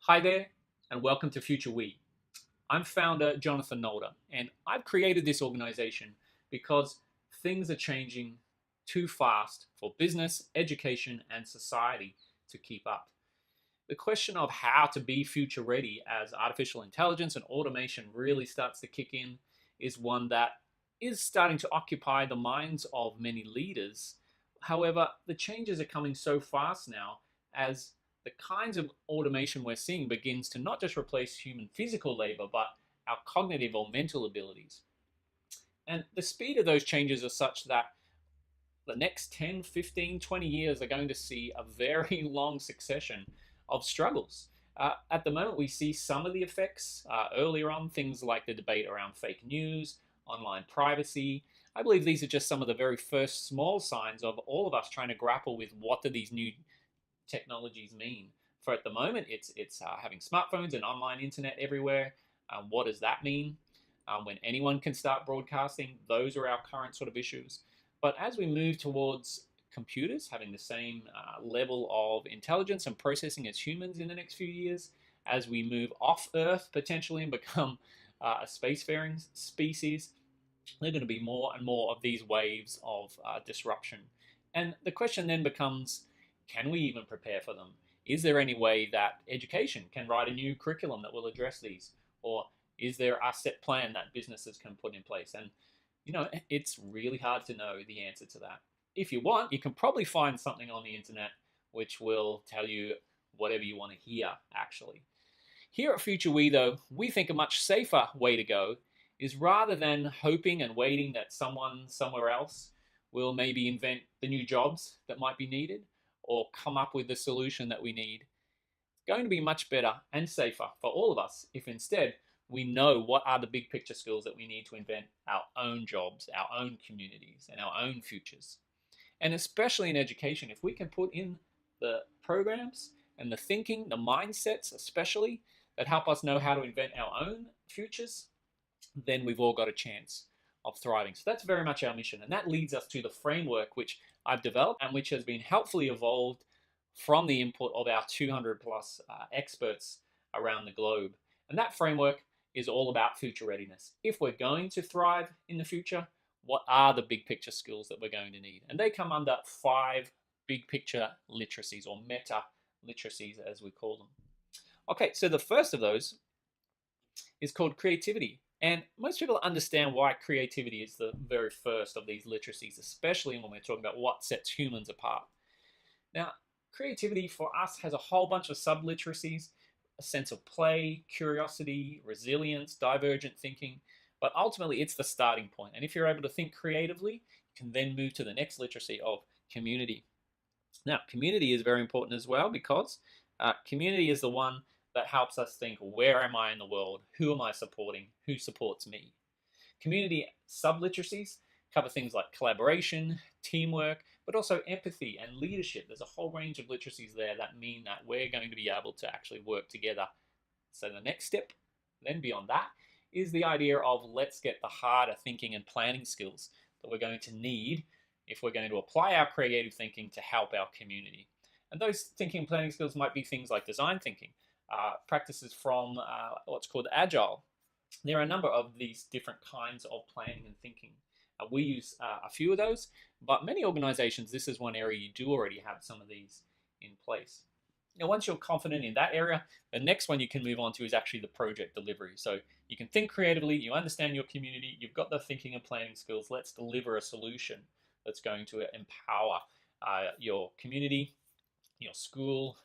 Hi there, and welcome to FutureWe. I'm founder Jonathan Nolder, and I've created this organization because things are changing too fast for business, education, and society to keep up. The question of how to be future ready as artificial intelligence and automation really starts to kick in is one that is starting to occupy the minds of many leaders. However, the changes are coming so fast now as the kinds of automation we're seeing begins to not just replace human physical labor, but our cognitive or mental abilities. And the speed of those changes are such that the next 10, 15, 20 years are going to see a very long succession of struggles. At the moment, we see some of the effects earlier on, things like the debate around fake news, online privacy. I believe these are just some of the very first small signs of all of us trying to grapple with what do these new technologies mean. For at the moment, it's having smartphones and online internet everywhere. What does that mean? When anyone can start broadcasting, those are our current sort of issues. But as we move towards computers having the same level of intelligence and processing as humans in the next few years, as we move off Earth potentially and become a spacefaring species, there are going to be more and more of these waves of disruption. And the question then becomes, can we even prepare for them? Is there any way that education can write a new curriculum that will address these? Or is there a set plan that businesses can put in place? And it's really hard to know the answer to that. If you want, you can probably find something on the internet which will tell you whatever you want to hear, actually. Here at FutureWe, though, we think a much safer way to go is rather than hoping and waiting that someone somewhere else will maybe invent the new jobs that might be needed or come up with the solution that we need, it's going to be much better and safer for all of us if instead we know what are the big picture skills that we need to invent our own jobs, our own communities, and our own futures. And especially in education, if we can put in the programs and the thinking, the mindsets, especially that help us know how to invent our own futures, then we've all got a chance of thriving. So that's very much our mission. And that leads us to the framework which I've developed and which has been helpfully evolved from the input of our 200 plus experts around the globe. And that framework is all about future readiness. If we're going to thrive in the future, what are the big picture skills that we're going to need? And they come under 5 big picture literacies, or meta literacies as we call them. Okay, so the first of those is called creativity. And most people understand why creativity is the very first of these literacies, especially when we're talking about what sets humans apart. Now, creativity for us has a whole bunch of sub-literacies: a sense of play, curiosity, resilience, divergent thinking. But ultimately, it's the starting point. And if you're able to think creatively, you can then move to the next literacy of community. Now, community is very important as well because community is the one that helps us think, where am I in the world? Who am I supporting? Who supports me? Community sub-literacies cover things like collaboration, teamwork, but also empathy and leadership. There's a whole range of literacies there that mean that we're going to be able to actually work together. So the next step, then beyond that, is the idea of let's get the harder thinking and planning skills that we're going to need if we're going to apply our creative thinking to help our community. And those thinking and planning skills might be things like design thinking, practices from what's called agile. There are a number of these different kinds of planning and thinking. We use a few of those, but many organizations, this is one area you do already have some of these in place. Now, once you're confident in that area, the next one you can move on to is actually the project delivery. So you can think creatively, you understand your community, you've got the thinking and planning skills. Let's deliver a solution that's going to empower your community, your school,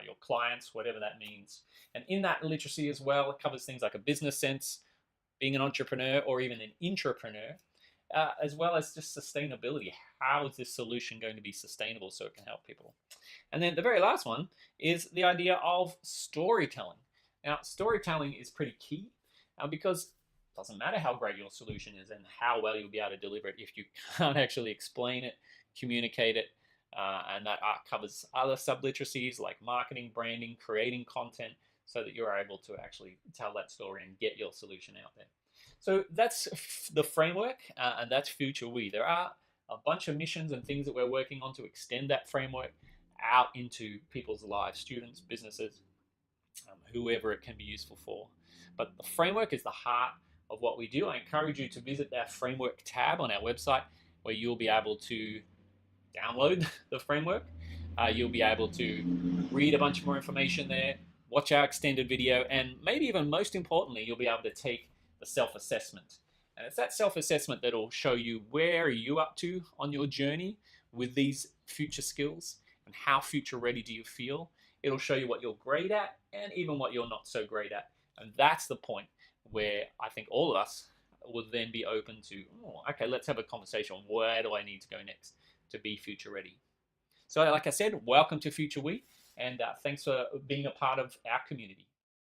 your clients, whatever that means. And in that literacy as well, it covers things like a business sense, being an entrepreneur or even an intrapreneur, as well as just sustainability. How is this solution going to be sustainable so it can help people? And then the very last one is the idea of storytelling. Now, storytelling is pretty key because it doesn't matter how great your solution is and how well you'll be able to deliver it if you can't actually explain it, communicate it, and that covers other sub-literacies like marketing, branding, creating content so that you're able to actually tell that story and get your solution out there. So that's the framework, and that's FutureWe. There are a bunch of missions and things that we're working on to extend that framework out into people's lives, students, businesses, whoever it can be useful for. But the framework is the heart of what we do. I encourage you to visit that framework tab on our website where you'll be able to download the framework. You'll be able to read a bunch more information there, watch our extended video, and maybe even most importantly, you'll be able to take the self-assessment. And it's that self-assessment that'll show you where are you up to on your journey with these future skills and how future ready do you feel. It'll show you what you're great at and even what you're not so great at. And that's the point where I think all of us will then be open to, oh, okay, let's have a conversation. Where do I need to go next to be future ready? So like I said, welcome to FutureWe, and thanks for being a part of our community.